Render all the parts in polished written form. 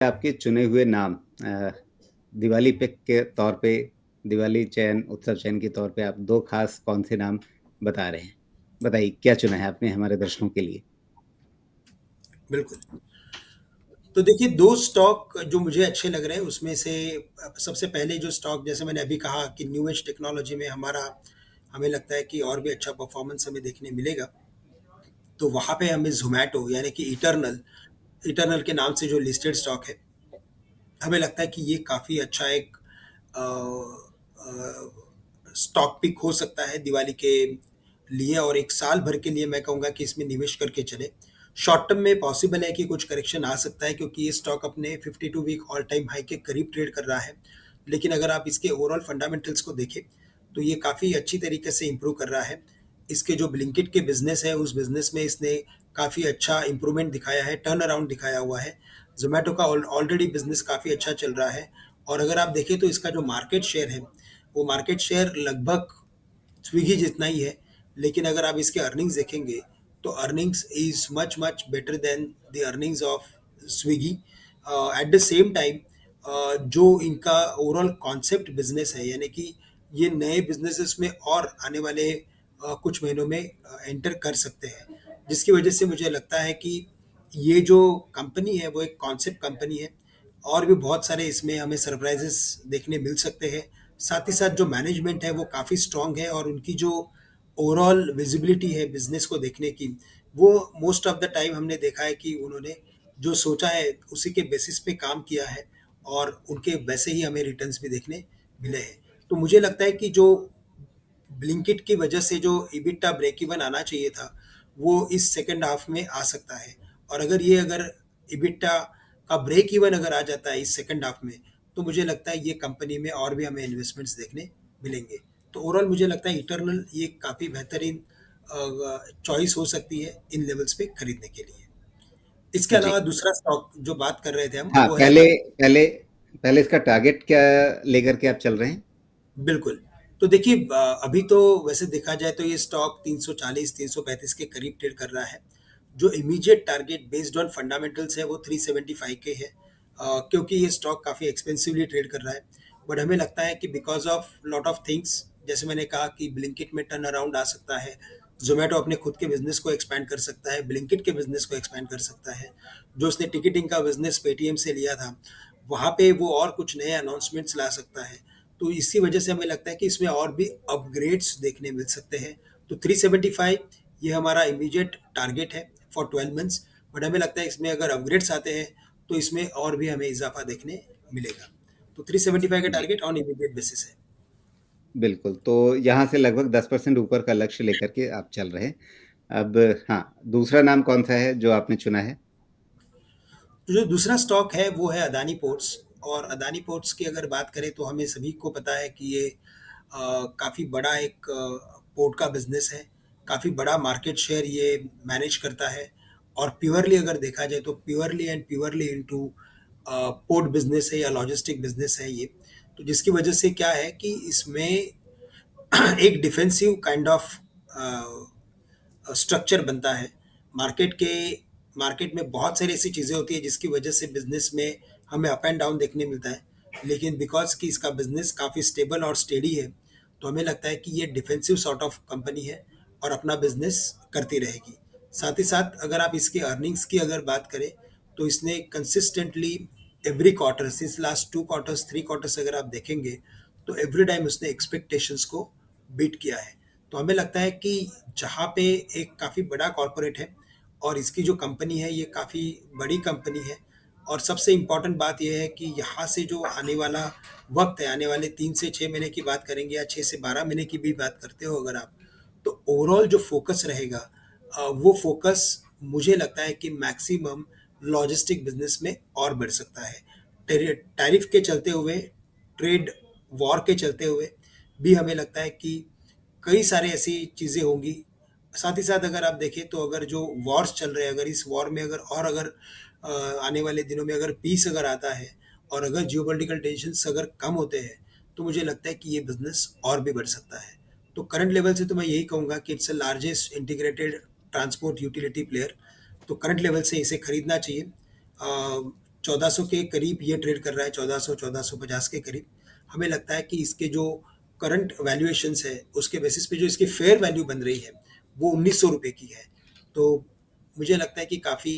आपके चुने हुए नाम दिवाली पे के तौर पे, दिवाली चयन उत्सव चयन के तौर पे आप दो खास कौन से नाम बता रहे हैं? बताइए क्या चुना है आपने हमारे दर्शकों के लिए? बिल्कुल। तो देखिए 2 स्टॉक जो मुझे अच्छे लग रहे हैं उसमें से सबसे पहले जो स्टॉक जैसे मैंने अभी कहा कि न्यू एज टेक्नोलॉजी में हमें लगता है कि और भी अच्छा परफॉर्मेंस हमें देखने मिलेगा। तो वहाँ पे हमें ज़ोमैटो यानी कि इटर्नल के नाम से जो लिस्टेड स्टॉक है, हमें लगता है कि ये काफ़ी अच्छा एक अ स्टॉक पिक हो सकता है दिवाली के लिए और 1 साल भर के लिए मैं कहूँगा कि इसमें निवेश करके चलें। शॉर्ट टर्म में पॉसिबल है कि कुछ करेक्शन आ सकता है क्योंकि ये स्टॉक अपने 52 वीक ऑल टाइम हाई के करीब ट्रेड कर रहा है। लेकिन अगर आप इसके ओवरऑल फंडामेंटल्स को देखें, तो ये काफ़ी अच्छी तरीके से इम्प्रूव कर रहा है। इसके जो ब्लिंकिट के बिज़नेस है, उस बिज़नेस में इसने काफ़ी अच्छा इम्प्रूवमेंट दिखाया है, टर्न अराउंड दिखाया हुआ है। ज़ोमैटो का ऑलरेडी बिज़नेस काफ़ी अच्छा चल रहा है और अगर आप देखें तो इसका जो मार्केट शेयर है, वो मार्केट शेयर लगभग स्विगी जितना ही है। लेकिन अगर आप इसके अर्निंग्स देखेंगे तो earnings is much much better than the earnings of Swiggy. At the same time जो इनका ओवरऑल कॉन्सेप्ट बिजनेस है यानी कि ये नए बिजनेसेस में और आने वाले कुछ महीनों में एंटर कर सकते हैं, जिसकी वजह से मुझे लगता है कि ये जो कंपनी है वो एक कॉन्सेप्ट कंपनी है और भी बहुत सारे इसमें हमें सरप्राइजेस देखने मिल सकते हैं। साथ ही साथ जो मैनेजमेंट है वो काफ़ी स्ट्रांग है और उनकी जो ओवरऑल विजिबिलिटी है बिजनेस को देखने की, वो मोस्ट ऑफ द टाइम हमने देखा है कि उन्होंने जो सोचा है उसी के बेसिस पे काम किया है और उनके वैसे ही हमें रिटर्न्स भी देखने मिले हैं। तो मुझे लगता है कि जो ब्लिंकिट की वजह से जो इबिटा ब्रेक इवन आना चाहिए था, वो इस सेकंड हाफ में आ सकता है और अगर इबिटा का ब्रेक इवन अगर आ जाता है इस सेकंड हाफ में, तो मुझे लगता है ये कंपनी में और भी हमें इन्वेस्टमेंट्स देखने मिलेंगे। तो ओवरऑल मुझे लगता है इटर्नल ये काफ़ी बेहतरीन चॉइस हो सकती है इन लेवल्स पे खरीदने के लिए। इसके जी। अलावा दूसरा स्टॉक जो बात कर रहे थे हम, हाँ, वो है पहले पहले पहले इसका टारगेट क्या लेकर के आप चल रहे हैं? बिल्कुल। तो देखिए अभी तो वैसे देखा जाए तो ये स्टॉक 340-335 के करीब ट्रेड कर रहा है। जो immediate target based on fundamentals है वो 375 के है। क्योंकि ये स्टॉक काफ़ी एक्सपेंसिवली ट्रेड कर रहा है। बट हमें लगता है कि because of lot of things जैसे मैंने कहा कि ब्लिंकिट में टर्न अराउंड आ सकता है, ज़ोमैटो अपने खुद के बिज़नेस को एक्सपैंड कर सकता है, ब्लिंकिट के बिज़नेस को एक्सपैंड कर सकता है। जो उसने टिकटिंग का बिज़नेस पेटीएम से लिया था, वहाँ पे वो और कुछ नए अनाउंसमेंट्स ला सकता है। तो इसी वजह से हमें लगता है कि इसमें और भी अपग्रेड्स देखने मिल सकते हैं। तो 375 ये हमारा इमीडिएट टारगेट है फॉर 12 मंथ्स। बट हमें लगता है इसमें अगर अपग्रेड्स आते हैं तो इसमें और भी हमें इजाफा देखने मिलेगा। तो 375 का जी, टारगेट ऑन इमीडिएट बेसिस है। बिल्कुल। तो यहाँ से लगभग 10% ऊपर का लक्ष्य लेकर के आप चल रहे हैं। अब हाँ, दूसरा नाम कौन-सा है जो आपने चुना है? तो जो दूसरा स्टॉक है वो है अदानी पोर्ट्स और अदानी पोर्ट्स की अगर बात करें तो हमें सभी को पता है कि ये काफ़ी बड़ा एक पोर्ट का बिजनेस है। काफ़ी बड़ा मार्केट शेयर ये मैनेज करता है और प्योरली अगर देखा जाए तो purely and purely into port business है या लॉजिस्टिक बिजनेस है ये। तो जिसकी वजह से क्या है कि इसमें एक डिफेंसिव काइंड ऑफ स्ट्रक्चर बनता है। मार्केट के मार्केट में बहुत सारी ऐसी चीज़ें होती है जिसकी वजह से बिजनेस में हमें अप एंड डाउन देखने मिलता है। लेकिन बिकॉज कि इसका बिजनेस काफ़ी स्टेबल और स्टेडी है, तो हमें लगता है कि ये डिफेंसिव सॉर्ट ऑफ कंपनी है और अपना बिजनेस करती रहेगी। साथ ही साथ अगर आप इसकी अर्निंग्स की अगर बात करें तो इसने consistently every quarter since last 2 quarters 3 quarters अगर आप देखेंगे तो एवरी टाइम उसने एक्सपेक्टेशंस को बीट किया है। तो हमें लगता है कि जहाँ पे एक काफ़ी बड़ा कॉरपोरेट है और इसकी जो कंपनी है ये काफ़ी बड़ी कंपनी है और सबसे इम्पॉर्टेंट बात यह है कि यहाँ से जो आने वाला वक्त है, आने वाले 3 से 6 महीने की बात करेंगे या 6 से 12 महीने की भी बात करते हो अगर आप, तो ओवरऑल जो फोकस रहेगा वो फोकस मुझे लगता है कि मैक्सिमम लॉजिस्टिक बिजनेस में और बढ़ सकता है। टैरिफ के चलते हुए, ट्रेड वॉर के चलते हुए भी हमें लगता है कि कई सारी ऐसी चीज़ें होंगी। साथ ही साथ अगर आप देखें तो अगर जो वॉर्स चल रहे हैं, अगर इस वॉर में अगर अ, आने वाले दिनों में अगर पीस अगर आता है और अगर जियोपॉलिटिकल टेंशन्स अगर कम होते हैं, तो मुझे लगता है कि ये बिज़नेस और भी बढ़ सकता है। तो करंट लेवल से तो मैं यही कहूँगा कि it's the largest integrated transport utility player. तो करंट लेवल से इसे खरीदना चाहिए। 1400 के करीब ये ट्रेड कर रहा है, 1400 1450 के करीब। हमें लगता है कि इसके जो करंट वैल्यूएशंस है उसके बेसिस पे जो इसकी फेयर वैल्यू बन रही है वो 1900 रुपये की है। तो मुझे लगता है कि काफ़ी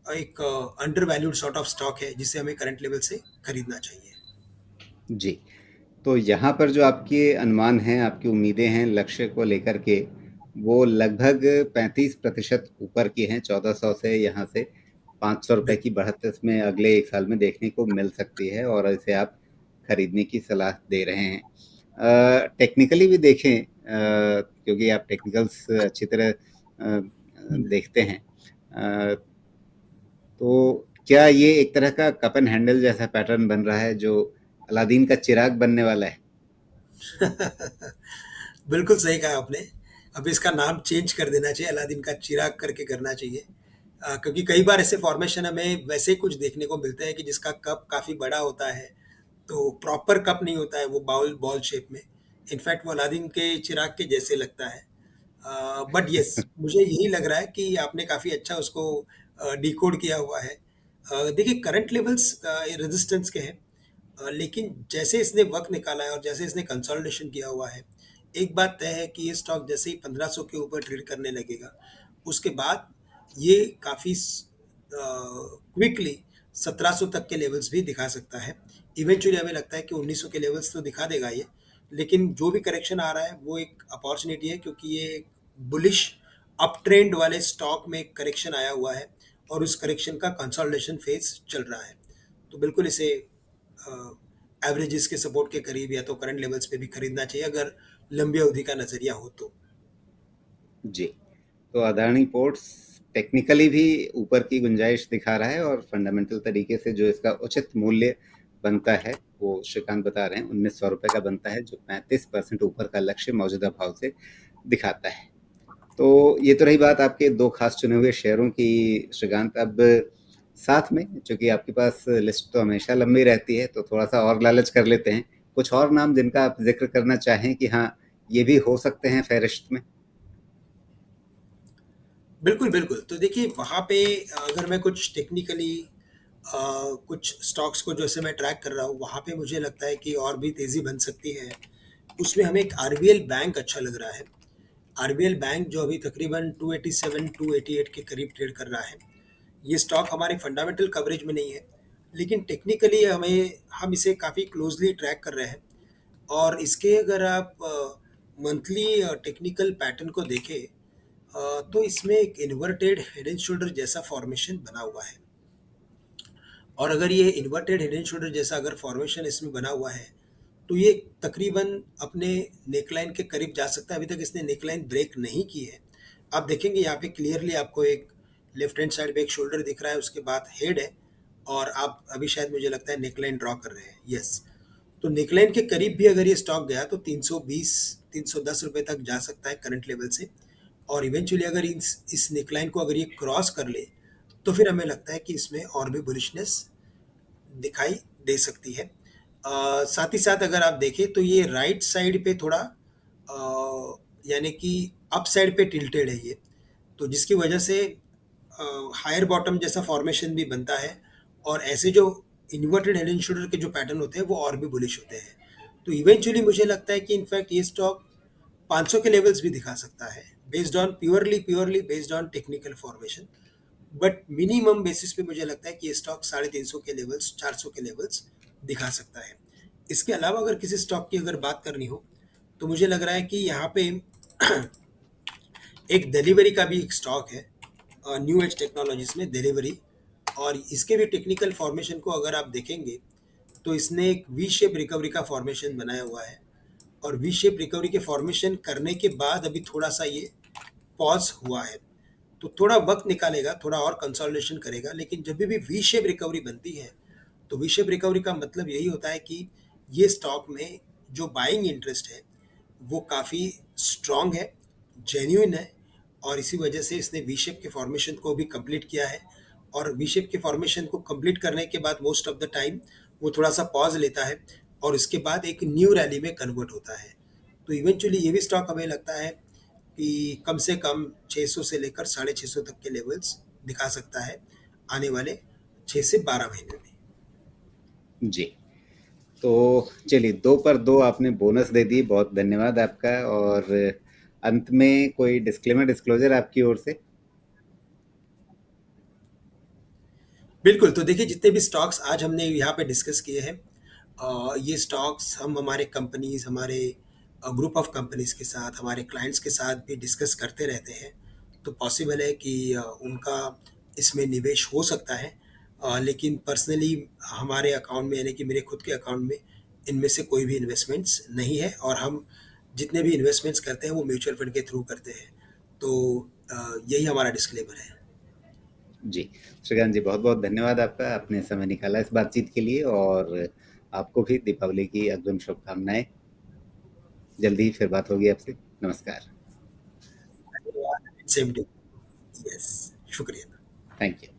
एक under valued sort of stock है जिसे हमें करंट लेवल से खरीदना चाहिए। जी। तो यहाँ पर जो आपके अनुमान हैं, आपकी उम्मीदें हैं लक्ष्य को लेकर के, वो लगभग 35% ऊपर की हैं। 1400 से यहाँ से 500 रुपए की बढ़त इसमें अगले 1 साल में देखने को मिल सकती है और इसे आप खरीदने की सलाह दे रहे हैं। टेक्निकली भी देखें, क्योंकि आप टेक्निकल्स अच्छी तरह देखते हैं। तो क्या ये एक तरह का कप एंड हैंडल जैसा पैटर्न बन रहा है जो अलादीन का चिराग बनने वाला है? बिल्कुल सही कहा आपने। अब इसका नाम चेंज कर देना चाहिए, अलादीन का चिराग करके करना चाहिए। क्योंकि कई बार ऐसे फॉर्मेशन हमें वैसे कुछ देखने को मिलते हैं कि जिसका कप काफ़ी बड़ा होता है, तो प्रॉपर कप नहीं होता है, वो बाउल बॉल शेप में। इनफैक्ट वो अलादीन के चिराग के जैसे लगता है। बट यस, मुझे यही लग रहा है कि आपने काफ़ी अच्छा उसको डिकोड किया हुआ है। देखिए करंट लेवल्स रेजिस्टेंस के हैं, लेकिन जैसे इसने वक्त निकाला है और जैसे इसने कंसोलिडेशन किया हुआ है, एक बात तय है कि ये स्टॉक जैसे ही 1500 के ऊपर ट्रेड करने लगेगा, उसके बाद ये काफ़ी क्विकली 1700 तक के लेवल्स भी दिखा सकता है। इवेंचुअली हमें लगता है कि 1900 के लेवल्स तो दिखा देगा ये, लेकिन जो भी करेक्शन आ रहा है वो एक अपॉर्चुनिटी है, क्योंकि ये एक बुलिश अप ट्रेंड वाले स्टॉक में एक करेक्शन आया हुआ है और उस करेक्शन का कंसोलिडेशन फेज चल रहा है। तो बिल्कुल इसे एवरेजेस के सपोर्ट के करीब या तो करंट लेवल्स पे भी खरीदना चाहिए अगर लंबी अवधि का नजरिया हो तो। जी। तो अदानी पोर्ट्स टेक्निकली भी ऊपर की गुंजाइश दिखा रहा है और फंडामेंटल तरीके से जो इसका उचित मूल्य बनता है वो श्रीकांत बता रहे हैं 1900 रुपए का बनता है, जो 35% ऊपर का लक्ष्य मौजूदा भाव से दिखाता है। तो ये तो रही बात आपके दो खास चुने हुए शेयरों की श्रीकांत। अब साथ में चूंकि आपके पास लिस्ट तो हमेशा लंबी रहती है, तो थोड़ा सा और लालच कर लेते हैं। कुछ और नाम जिनका आप जिक्र करना चाहें कि हाँ ये भी हो सकते हैं फेरिश्त में? बिल्कुल बिल्कुल, तो देखिए वहाँ पे अगर मैं कुछ टेक्निकली कुछ स्टॉक्स को जैसे मैं ट्रैक कर रहा हूँ, वहाँ पे मुझे लगता है कि और भी तेज़ी बन सकती है। उसमें हमें एक आरबीएल बैंक अच्छा लग रहा है। आरबीएल बैंक जो अभी तकरीबन 287 288 के करीब ट्रेड कर रहा है। ये स्टॉक हमारे फंडामेंटल कवरेज में नहीं है, लेकिन टेक्निकली हम इसे काफ़ी क्लोजली ट्रैक कर रहे हैं। और इसके अगर आप मंथली टेक्निकल पैटर्न को देखें, तो इसमें एक इन्वर्टेड हेड एंड शोल्डर जैसा फॉर्मेशन बना हुआ है। और अगर ये इन्वर्टेड हेड एंड शोल्डर जैसा अगर फॉर्मेशन इसमें बना हुआ है, तो ये तकरीबन अपने नेकलाइन के करीब जा सकता है। अभी तक इसने नेकलाइन ब्रेक नहीं की है। आप देखेंगे यहाँ पे क्लियरली आपको एक लेफ्ट हैंड साइड पे एक शोल्डर दिख रहा है, उसके बाद हेड है, और आप अभी शायद मुझे लगता है नेकलाइन ड्रॉ कर रहे हैं। यस, तो नेकलाइन के करीब भी अगर ये स्टॉक गया तो 320 310 रुपए तक जा सकता है करंट लेवल से। और इवेंचुअली अगर इस नेकलाइन को अगर ये क्रॉस कर ले, तो फिर हमें लगता है कि इसमें और भी बुलिशनेस दिखाई दे सकती है। साथ ही साथ अगर आप देखें तो ये राइट साइड पे थोड़ा यानी कि अप साइड पे टिल्टेड है ये, तो जिसकी वजह से हायर बॉटम जैसा फॉर्मेशन भी बनता है। और ऐसे जो इन्वर्टेड हेड एंड शोल्डर के जो पैटर्न होते हैं वो और भी बुलिश होते हैं। तो इवेंचुअली मुझे लगता है कि इनफैक्ट ये स्टॉक 500 के लेवल्स भी दिखा सकता है, based on purely based on technical formation. But minimum basis पे मुझे लगता है कि ये स्टॉक 350 के लेवल्स 400 के लेवल्स दिखा सकता है। इसके अलावा अगर किसी स्टॉक की अगर बात करनी हो, तो मुझे लग रहा है कि यहाँ पे एक डिलीवरी का भी एक स्टॉक है, न्यू एज टेक्नोलॉजीज में डिलीवरी। और इसके भी टेक्निकल फॉर्मेशन को अगर आप देखेंगे, तो इसने एक वी शेप रिकवरी का फॉर्मेशन बनाया हुआ है। और वी शेप रिकवरी के फॉर्मेशन करने के बाद अभी थोड़ा सा ये पॉज हुआ है, तो थोड़ा वक्त निकालेगा, थोड़ा और कंसोलिडेशन करेगा। लेकिन जब भी वी शेप रिकवरी बनती है, तो वी शेप रिकवरी का मतलब यही होता है कि ये स्टॉक में जो बाइंग इंटरेस्ट है वो काफ़ी स्ट्रॉन्ग है, जेन्युइन है। और इसी वजह से इसने वी शेप के फॉर्मेशन को भी कंप्लीट किया है। और वी शेप के फॉर्मेशन को कंप्लीट करने के बाद मोस्ट ऑफ द टाइम वो थोड़ा सा पॉज लेता है और इसके बाद एक न्यू रैली में कन्वर्ट होता है। तो इवेंचुअली ये भी स्टॉक हमें लगता है कि कम से कम 600 से लेकर 650 तक के लेवल्स दिखा सकता है आने वाले 6 से 12 महीने में। जी। तो चलिए 2 पर 2 आपने बोनस दे दी, बहुत धन्यवाद आपका। और अंत में कोई डिस्क्लेमर, डिस्क्लोज़र आपकी ओर से? बिल्कुल, तो देखिए जितने भी स्टॉक्स आज हमने यहाँ पे डिस्कस किए हैं, ये स्टॉक्स हम हमारे कंपनीज़, हमारे ग्रुप ऑफ कंपनीज़ के साथ, हमारे क्लाइंट्स के साथ भी डिस्कस करते रहते हैं। तो पॉसिबल है कि उनका इसमें निवेश हो सकता है, लेकिन पर्सनली हमारे अकाउंट में, यानी कि मेरे खुद के अकाउंट में, इनमें से कोई भी इन्वेस्टमेंट्स नहीं है, और हम जितने भी इन्वेस्टमेंट्स करते हैं वो म्यूचुअल फंड के थ्रू करते हैं। तो यही हमारा डिस्क्लेमर है। जी। श्रीकांत जी, बहुत-बहुत धन्यवाद आपका, आपने समय निकाला इस बातचीत के लिए। और आपको भी दीपावली की अग्रिम शुभकामनाएँ। जल्दी ही फिर बात होगी आपसे। नमस्कार। धन्यवाद। Same to. यस, शुक्रिया। Thank you.